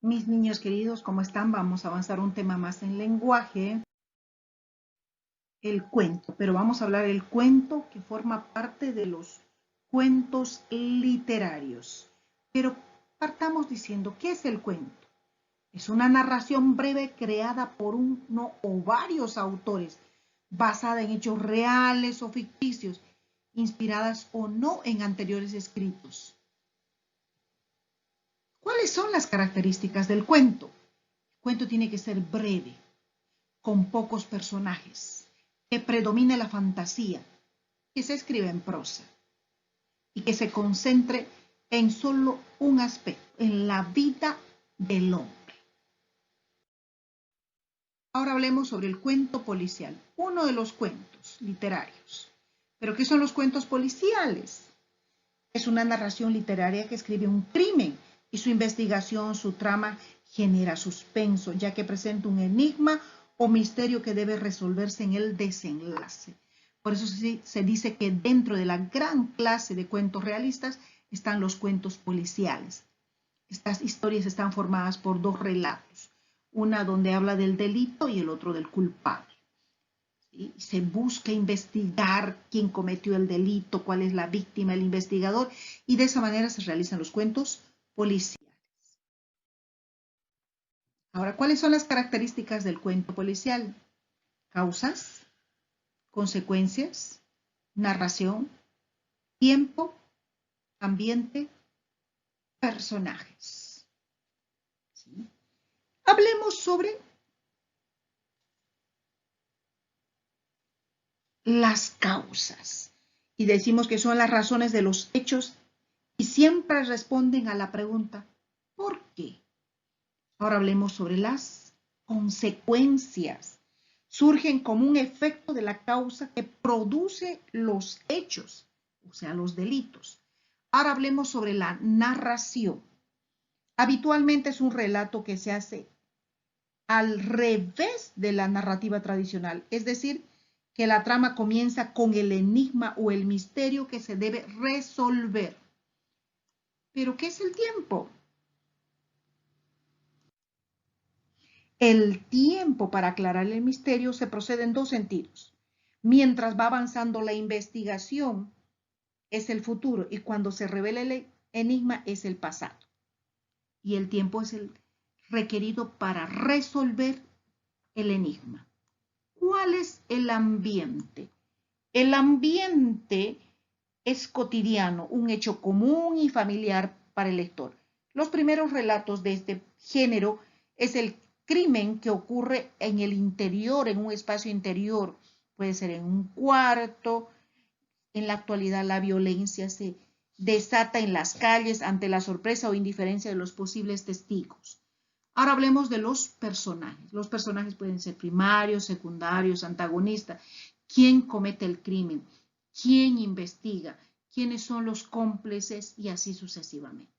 Mis niños queridos, ¿cómo están? Vamos a avanzar un tema más en lenguaje, el cuento, pero vamos a hablar del cuento que forma parte de los cuentos literarios. Pero partamos diciendo, ¿qué es el cuento? Es una narración breve creada por uno o varios autores, basada en hechos reales o ficticios, inspiradas o no en anteriores escritos. ¿Cuáles son las características del cuento? El cuento tiene que ser breve, con pocos personajes, que predomine la fantasía, que se escribe en prosa y que se concentre en solo un aspecto, en la vida del hombre. Ahora hablemos sobre el cuento policial, uno de los cuentos literarios. ¿Pero qué son los cuentos policiales? Es una narración literaria que escribe un crimen y su investigación, su trama genera suspenso, ya que presenta un enigma o misterio que debe resolverse en el desenlace. Por eso se dice que dentro de la gran clase de cuentos realistas están los cuentos policiales. Estas historias están formadas por dos relatos, una donde habla del delito y el otro del culpable. ¿Sí? Se busca investigar quién cometió el delito, cuál es la víctima, el investigador, y de esa manera se realizan los cuentos policiales. Ahora, ¿cuáles son las características del cuento policial? Causas, consecuencias, narración, tiempo, ambiente, personajes. ¿Sí? Hablemos sobre las causas. Y decimos que son las razones de los hechos y siempre responden a la pregunta, ¿por qué? Ahora hablemos sobre las consecuencias. Surgen como un efecto de la causa que produce los hechos, o sea, los delitos. Ahora hablemos sobre la narración. Habitualmente es un relato que se hace al revés de la narrativa tradicional, es decir, que la trama comienza con el enigma o el misterio que se debe resolver. ¿Pero qué es el tiempo? El tiempo para aclarar el misterio se procede en dos sentidos. Mientras va avanzando la investigación es el futuro y cuando se revela el enigma es el pasado. Y el tiempo es el requerido para resolver el enigma. ¿Cuál es el ambiente? El ambiente es cotidiano, un hecho común y familiar para el lector. Los primeros relatos de este género es el crimen que ocurre en el interior, en un espacio interior, puede ser en un cuarto. En la actualidad la violencia se desata en las calles ante la sorpresa o indiferencia de los posibles testigos. Ahora hablemos de los personajes. Los personajes pueden ser primarios, secundarios, antagonistas. ¿Quién comete el crimen? ¿Quién investiga? ¿Quiénes son los cómplices? Y así sucesivamente.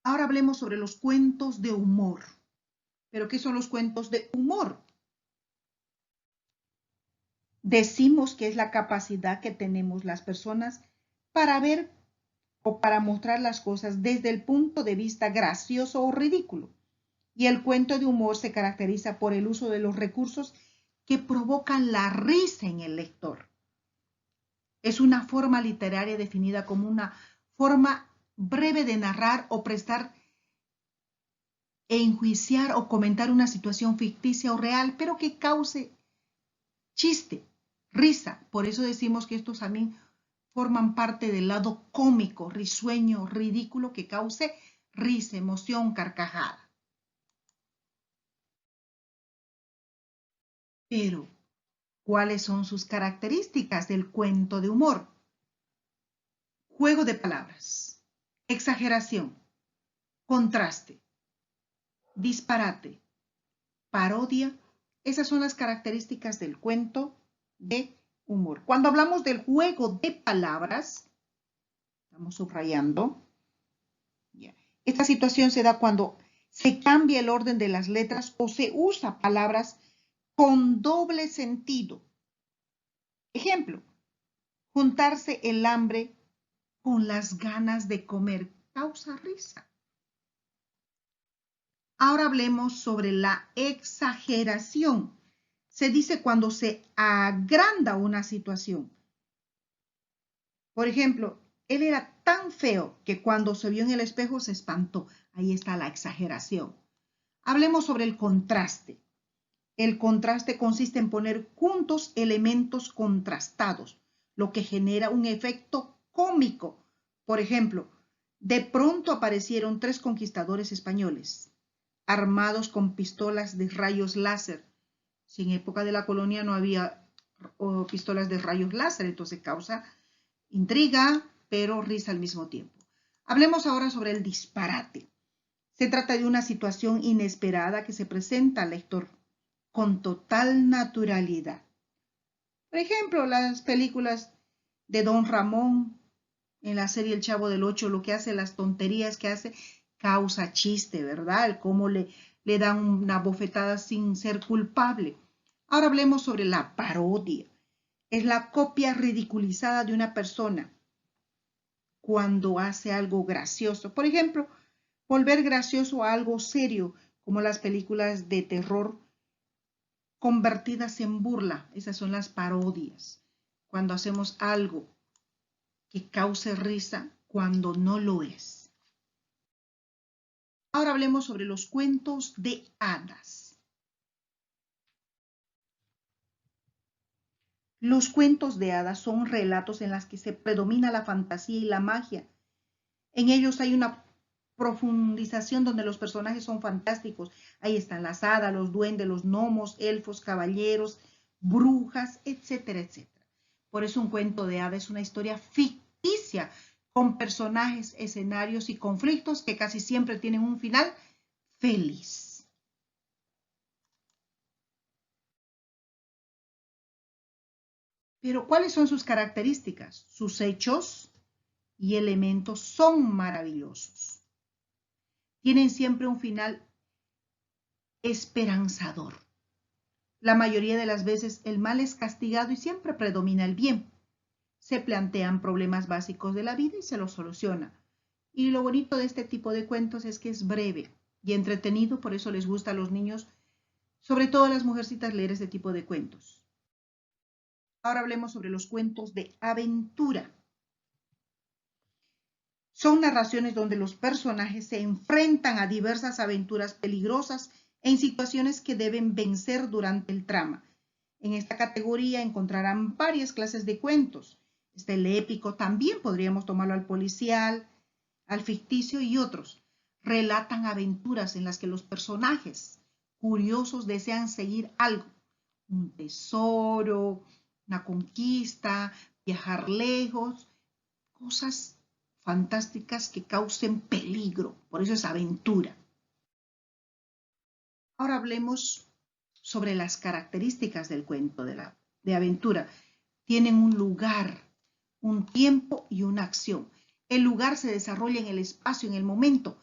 Ahora hablemos sobre los cuentos de humor. ¿Pero qué son los cuentos de humor? Decimos que es la capacidad que tenemos las personas para ver o para mostrar las cosas desde el punto de vista gracioso o ridículo. Y el cuento de humor se caracteriza por el uso de los recursos que provocan la risa en el lector. Es una forma literaria definida como una forma breve de narrar o prestar e enjuiciar o comentar una situación ficticia o real, pero que cause chiste, risa. Por eso decimos que estos también forman parte del lado cómico, risueño, ridículo, que cause risa, emoción, carcajada. Pero, ¿cuáles son sus características del cuento de humor? Juego de palabras, exageración, contraste, disparate, parodia. Esas son las características del cuento de humor. Cuando hablamos del juego de palabras, estamos subrayando, esta situación se da cuando se cambia el orden de las letras o se usa palabras con doble sentido. Ejemplo, juntarse el hambre con las ganas de comer causa risa. Ahora hablemos sobre la exageración. Se dice cuando se agranda una situación. Por ejemplo, él era tan feo que cuando se vio en el espejo se espantó. Ahí está la exageración. Hablemos sobre el contraste. El contraste consiste en poner juntos elementos contrastados, lo que genera un efecto cómico. Por ejemplo, de pronto aparecieron 3 conquistadores españoles, armados con pistolas de rayos láser. Si en época de la colonia no había pistolas de rayos láser, entonces causa intriga, pero risa al mismo tiempo. Hablemos ahora sobre el disparate. Se trata de una situación inesperada que se presenta al lector con total naturalidad. Por ejemplo, las películas de Don Ramón, en la serie El Chavo del Ocho, lo que hace, las tonterías que hace, causa chiste, ¿verdad? El cómo le dan una bofetada sin ser culpable. Ahora hablemos sobre la parodia. Es la copia ridiculizada de una persona cuando hace algo gracioso. Por ejemplo, volver gracioso a algo serio, como las películas de terror convertidas en burla. Esas son las parodias. Cuando hacemos algo que cause risa cuando no lo es. Ahora hablemos sobre los cuentos de hadas. Los cuentos de hadas son relatos en los que se predomina la fantasía y la magia. En ellos hay una profundización donde los personajes son fantásticos. Ahí están las hadas, los duendes, los gnomos, elfos, caballeros, brujas, etcétera, etcétera. Por eso un cuento de hadas es una historia ficticia con personajes, escenarios y conflictos que casi siempre tienen un final feliz. Pero ¿cuáles son sus características? Sus hechos y elementos son maravillosos. Tienen siempre un final esperanzador. La mayoría de las veces el mal es castigado y siempre predomina el bien. Se plantean problemas básicos de la vida y se los soluciona. Y lo bonito de este tipo de cuentos es que es breve y entretenido, por eso les gusta a los niños, sobre todo a las mujercitas, leer este tipo de cuentos. Ahora hablemos sobre los cuentos de aventura. Son narraciones donde los personajes se enfrentan a diversas aventuras peligrosas en situaciones que deben vencer durante el trama. En esta categoría encontrarán varias clases de cuentos. Está el épico, también podríamos tomarlo al policial, al ficticio y otros. Relatan aventuras en las que los personajes curiosos desean seguir algo, un tesoro, una conquista, viajar lejos, cosas fantásticas que causen peligro, por eso es aventura. Ahora hablemos sobre las características del cuento de aventura. Tienen un lugar, un tiempo y una acción. El lugar se desarrolla en el espacio, en el momento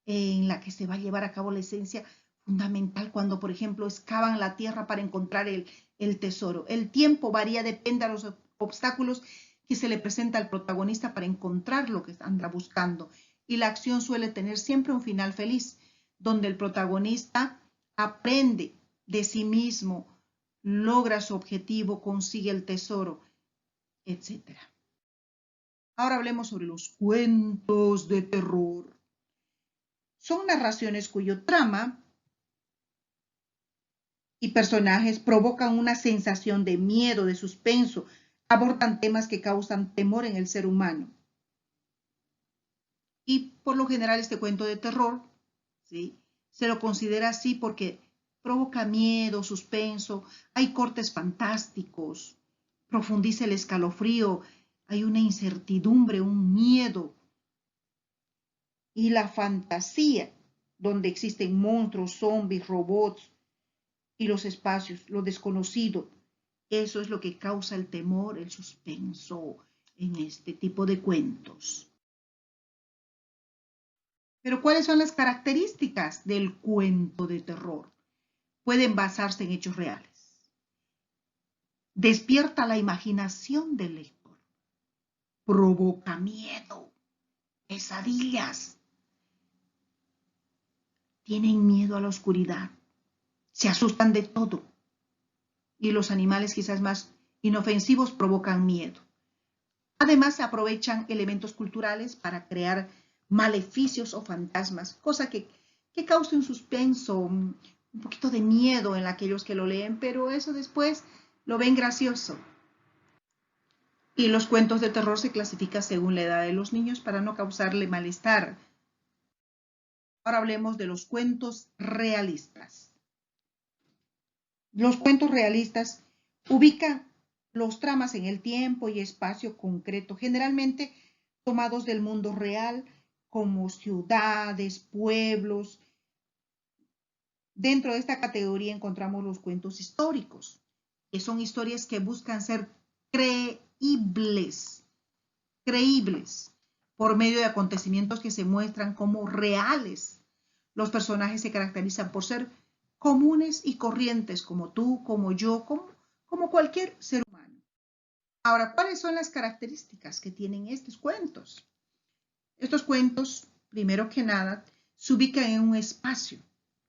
en la que se va a llevar a cabo la esencia fundamental, cuando, por ejemplo, excavan la tierra para encontrar el tesoro. El tiempo varía, depende de los obstáculos que se le presenta al protagonista para encontrar lo que anda buscando. Y la acción suele tener siempre un final feliz, donde el protagonista aprende de sí mismo, logra su objetivo, consigue el tesoro, etc. Ahora hablemos sobre los cuentos de terror. Son narraciones cuyo trama y personajes provocan una sensación de miedo, de suspenso, abordan temas que causan temor en el ser humano. Y por lo general este cuento de terror, ¿sí?, se lo considera así porque provoca miedo, suspenso, hay cortes fantásticos, profundiza el escalofrío, hay una incertidumbre, un miedo. Y la fantasía, donde existen monstruos, zombies, robots y los espacios, lo desconocido, eso es lo que causa el temor, el suspenso en este tipo de cuentos. Pero ¿cuáles son las características del cuento de terror? Pueden basarse en hechos reales. Despierta la imaginación del lector. Provoca miedo, pesadillas. tienen miedo a la oscuridad, se asustan de todo. Y los animales quizás más inofensivos provocan miedo. Además, se aprovechan elementos culturales para crear maleficios o fantasmas, cosa que causa un suspenso, un poquito de miedo en aquellos que lo leen, pero eso después lo ven gracioso. Y los cuentos de terror se clasifican según la edad de los niños para no causarle malestar. Ahora hablemos de los cuentos realistas. Los cuentos realistas ubican los tramas en el tiempo y espacio concreto, generalmente tomados del mundo real, como ciudades, pueblos. Dentro de esta categoría encontramos los cuentos históricos, que son historias que buscan ser creíbles por medio de acontecimientos que se muestran como reales. Los personajes se caracterizan por ser comunes y corrientes, como tú, como yo, como cualquier ser humano. Ahora, ¿cuáles son las características que tienen estos cuentos? Estos cuentos, primero que nada, se ubican en un espacio.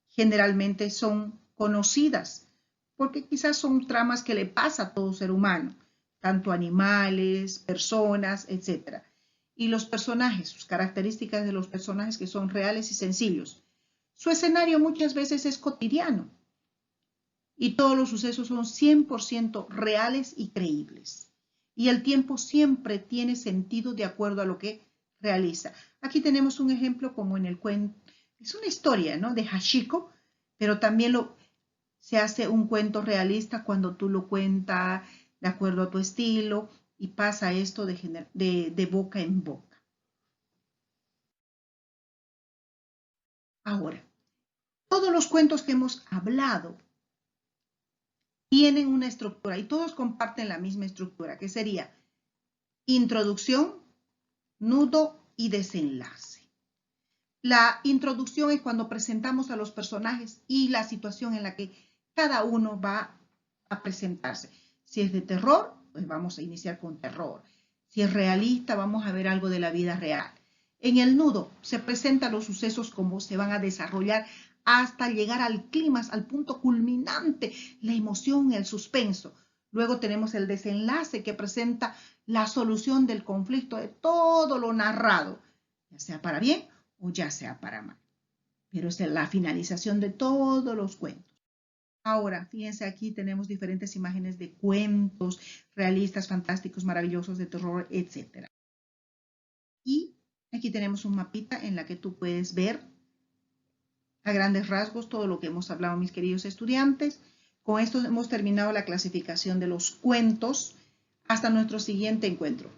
Generalmente son conocidas, porque quizás son tramas que le pasa a todo ser humano, tanto animales, personas, etc. Y los personajes, sus características de los personajes que son reales y sencillos. Su escenario muchas veces es cotidiano y todos los sucesos son 100% reales y creíbles. Y el tiempo siempre tiene sentido de acuerdo a lo que realiza. Aquí tenemos un ejemplo como en el cuento, es una historia, ¿no?, de Hachiko, pero también se hace un cuento realista cuando tú lo cuentas de acuerdo a tu estilo y pasa esto de boca en boca. Ahora, todos los cuentos que hemos hablado tienen una estructura y todos comparten la misma estructura, que sería introducción, nudo y desenlace. La introducción es cuando presentamos a los personajes y la situación en la que cada uno va a presentarse. Si es de terror, pues vamos a iniciar con terror. Si es realista, vamos a ver algo de la vida real. En el nudo se presentan los sucesos como se van a desarrollar hasta llegar al clímax, al punto culminante, la emoción, el suspenso. Luego tenemos el desenlace que presenta la solución del conflicto de todo lo narrado, ya sea para bien o ya sea para mal. Pero es la finalización de todos los cuentos. Ahora, fíjense, aquí tenemos diferentes imágenes de cuentos realistas, fantásticos, maravillosos, de terror, etc. Y aquí tenemos un mapita en la que tú puedes ver a grandes rasgos todo lo que hemos hablado, mis queridos estudiantes. Con esto hemos terminado la clasificación de los cuentos. Hasta nuestro siguiente encuentro.